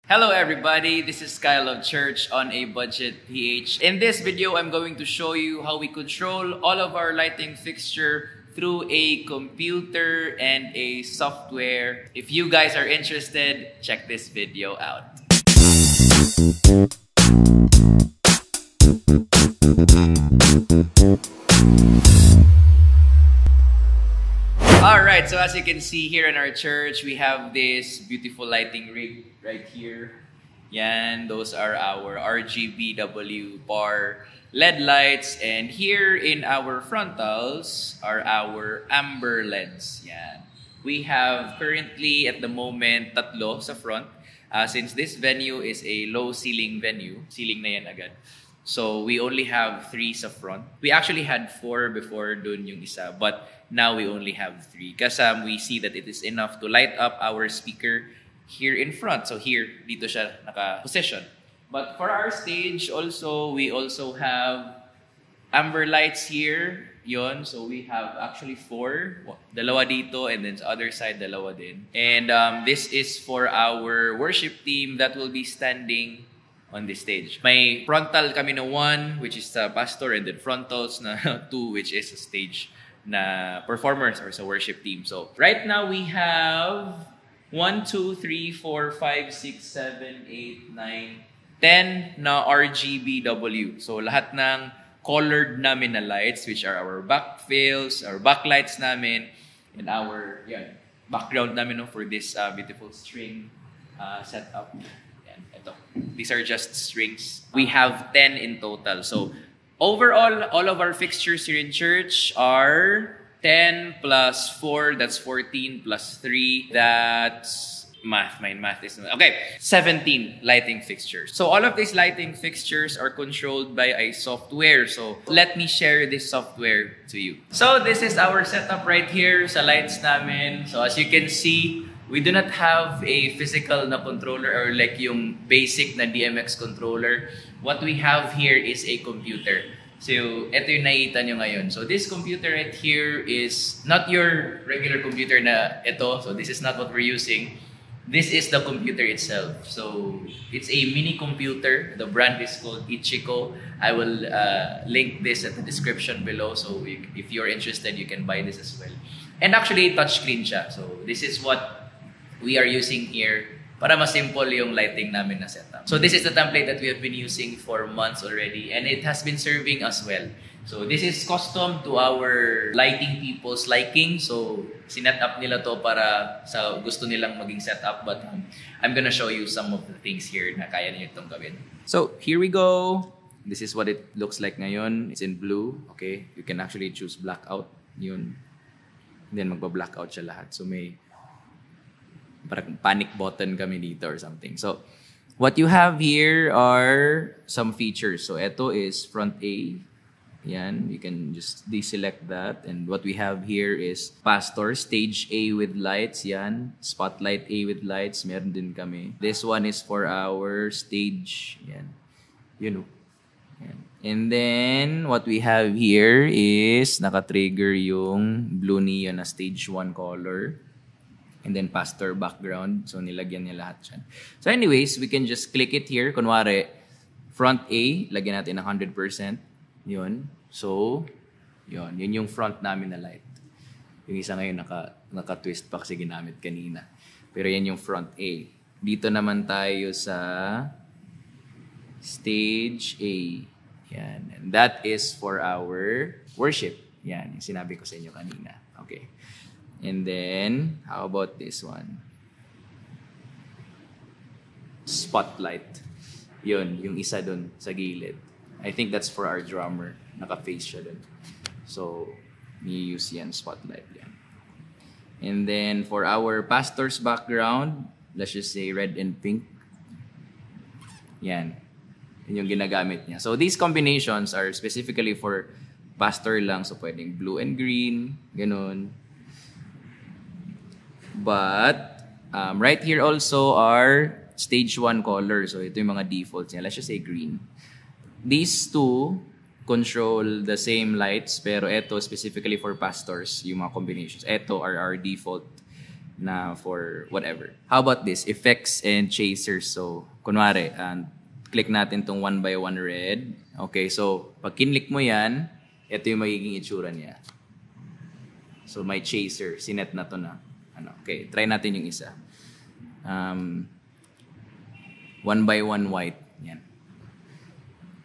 Hello everybody, this is Kyle of Church on a Budget PH. In this video, I'm going to show you how we control all of our lighting fixture through a computer and a software. If you guys are interested, check this video out. Alright, so as you can see here in our church, we have this beautiful lighting rig right here. Yan, those are our RGBW bar LED lights. And here in our frontals are our amber LEDs. Yan. We have currently at the moment tatlo sa front. Since this venue is a low ceiling venue, ceiling na yan agad. So we only have 3 sa front. We actually had 4 before dun yung isa, but now we only have 3. Kasi we see that it is enough to light up our speaker here in front. So here, dito siya naka-position. But for our stage also, we also have amber lights here. Yon. So we have actually 4. Dalawa dito and then sa other side, dalawa din. And this is for our worship team that will be standing on this stage. May frontal kami na 1, which is the pastor, and then frontals na 2, which is a stage na performers or sa worship team. So right now we have 1, 2, 3, 4, 5, 6, 7, 8, 9, 10 na RGBW. So lahat ng colored namin na lights, which are our backfills, our backlights namin, and our background namin for this beautiful string setup. These are just strings. We have 10 in total. So overall, all of our fixtures here in church are 10 plus 4, that's 14, plus 3, that's math. My math is not. Okay, 17 lighting fixtures. So all of these lighting fixtures are controlled by a software. So let me share this software to you. So this is our setup right here sa lights namin. So as you can see, we do not have a physical na controller or like yung basic na DMX controller. What we have here is a computer. So, ito yung nakita nyo ngayon. So, this computer right here is not your regular computer na ito. So, this is not what we're using. This is the computer itself. So, it's a mini computer. The brand is called Ichiko. I will link this at the description below. So, if you're interested, you can buy this as well. And actually, touchscreen siya. So, this is what we are using here para mas simple yung lighting namin na setup. So this is the template that we have been using for months already, and it has been serving us well. So this is custom to our lighting people's liking. So sinet up nila to para sa gusto nilang maging setup, but I'm gonna show you some of the things here na kaya niyo itong gawin. So here we go. This is what it looks like ngayon. It's in blue. Okay, you can actually choose blackout. Yun. Then magpa-blackout siya lahat. So may parang panic button kami dito or something. So, what you have here are some features. So, ito is front A. Yan, you can just deselect that. And what we have here is pastor, stage A with lights. Yan, spotlight A with lights. Meron din kami. This one is for our stage. Yan, you know. Yan. And then, what we have here is naka-trigger yung blue neon na stage 1 color. And then pastor background. So, nilagyan niya lahat dyan. So, anyways, we can just click it here. Kunwari, front A, lagyan natin 100%. Yun. So, yun. Yun yung front namin na light. Yung isa ngayon naka-twist pa kasi ginamit kanina. Pero yan yung front A. Dito naman tayo sa stage A. Yan. And that is for our worship. Yan. Yung sinabi ko sa inyo kanina. Okay. And then, how about this one? Spotlight. Yun, yung isa dun sa gilid. I think that's for our drummer. Naka-face siya dun. So, i-use yan, spotlight yan. And then, for our pastor's background, let's just say red and pink. Yan. Yun yung ginagamit niya. So, these combinations are specifically for pastor lang. So, pwedeng blue and green. Ganun. But, right here also are stage 1 colors. So, ito yung mga defaults niya. Let's just say green. These two control the same lights, pero ito specifically for pastors, yung mga combinations. Ito are our default na for whatever. How about this? Effects and chasers. So, kunwari, click natin tong 1x1 red. Okay, so pag kinlik mo yan, ito yung magiging itsura niya. So, may chaser. Sinet na to na. Okay, try natin yung isa. 1x1 white. Yan.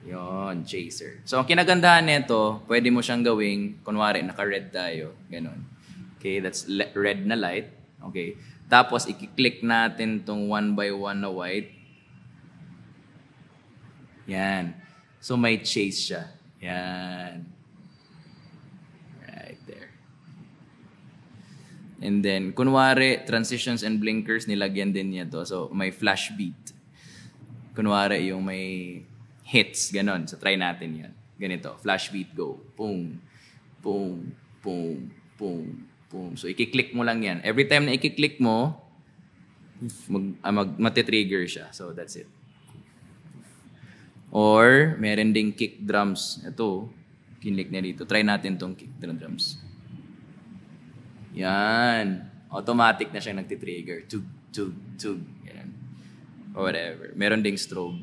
Yon, chaser. So, ang kinagandahan nito, pwede mo siyang gawing, kunwari, naka-red tayo. Ganon. Okay, that's red na light. Okay. Tapos, i-click natin tong 1x1 na white. Yan. So, may chase siya. Yan. Right there. And then, kunwari, transitions and blinkers, nilagyan din niya to. So, may flash beat. Kunwari, yung may hits, ganon. So, try natin yan. Ganito, flash beat, go. Boom, boom, boom, boom, boom. So, i-click mo lang yan. Every time na i-click mo, matitrigger siya. So, that's it. Or, meron ding kick drums. Ito, kinlik na dito. Try natin tong kick drums. Yan. Automatic na siya nagtitrigger. Tug, tug, tug. Yan. Or whatever. Meron ding strobe.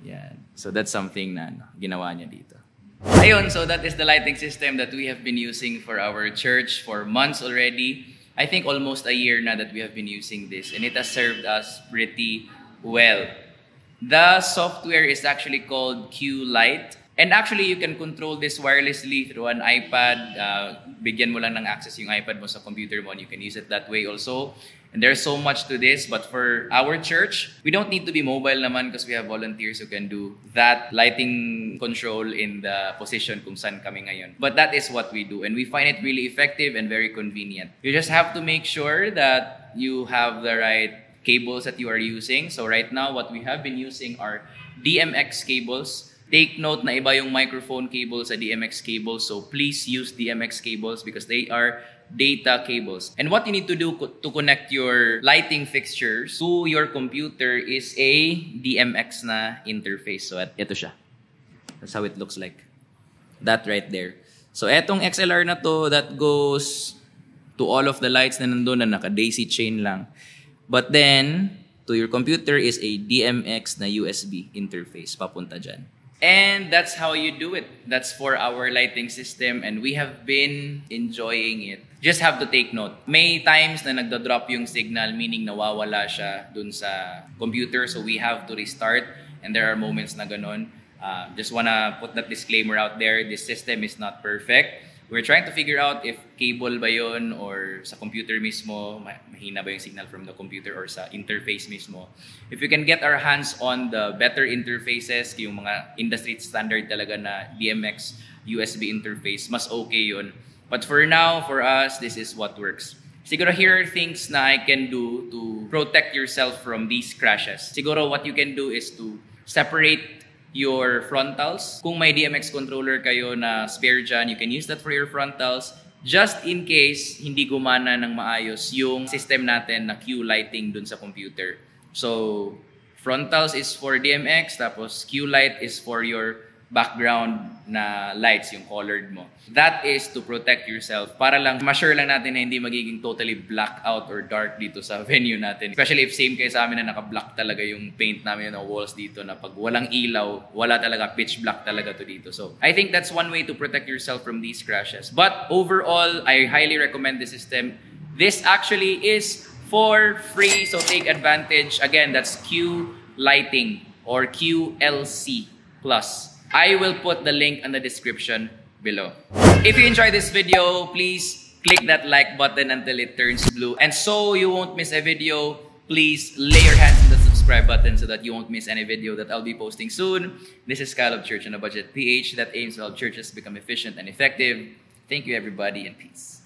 Yan. So that's something na ginawa niya dito. Ayun, so that is the lighting system that we have been using for our church for months already. I think almost a year na that we have been using this. And it has served us pretty well. The software is actually called Q-Light. And actually, you can control this wirelessly through an iPad. Bigyan mo lang ng access yung iPad mo sa computer mo and you can use it that way also. And there's so much to this, but for our church, we don't need to be mobile naman because we have volunteers who can do that lighting control in the position kung saan kami ngayon. But that is what we do and we find it really effective and very convenient. You just have to make sure that you have the right cables that you are using. So right now, what we have been using are DMX cables. Take note na iba yung microphone cable sa DMX cables. So please use DMX cables because they are data cables. And what you need to do to connect your lighting fixtures to your computer is a DMX na interface. So ito siya. That's how it looks like. That right there. So etong XLR na to, that goes to all of the lights na nandun na naka-daisy chain lang. But then, to your computer is a DMX na USB interface. Papunta dyan. And that's how you do it. That's for our lighting system and we have been enjoying it. Just have to take note. May times na nagda-drop yung signal, meaning nawawala siya dun sa computer, so we have to restart. And there are moments na ganun. Just wanna put that disclaimer out there. This system is not perfect. We're trying to figure out if cable ba yun or sa computer mismo, mahina ba yung signal from the computer or sa interface mismo. If we can get our hands on the better interfaces, yung mga industry standard talaga na DMX USB interface, mas okay yun. But for now, for us, this is what works. Siguro here are things na I can do to protect yourself from these crashes. Siguro what you can do is to separate your frontals. Kung may DMX controller kayo na spare dyan, you can use that for your frontals just in case hindi gumana ng maayos yung system natin na Q lighting dun sa computer. So, frontals is for DMX, tapos Q light is for your background na lights, yung colored mo. That is to protect yourself para lang ma-sure lang natin na hindi magiging totally black out or dark dito sa venue natin. Especially if same kayo sa amin na naka-black talaga yung paint namin na walls dito na pag walang ilaw, wala talaga, pitch black talaga to dito. So, I think that's one way to protect yourself from these crashes. But overall, I highly recommend the system. This actually is for free, so take advantage. Again, that's Q Lighting or QLC Plus. I will put the link in the description below. If you enjoyed this video, please click that like button until it turns blue. And so you won't miss a video, please lay your hands on the subscribe button so that you won't miss any video that I'll be posting soon. This is Kyle of Church on a Budget PH that aims to help churches become efficient and effective. Thank you everybody and peace.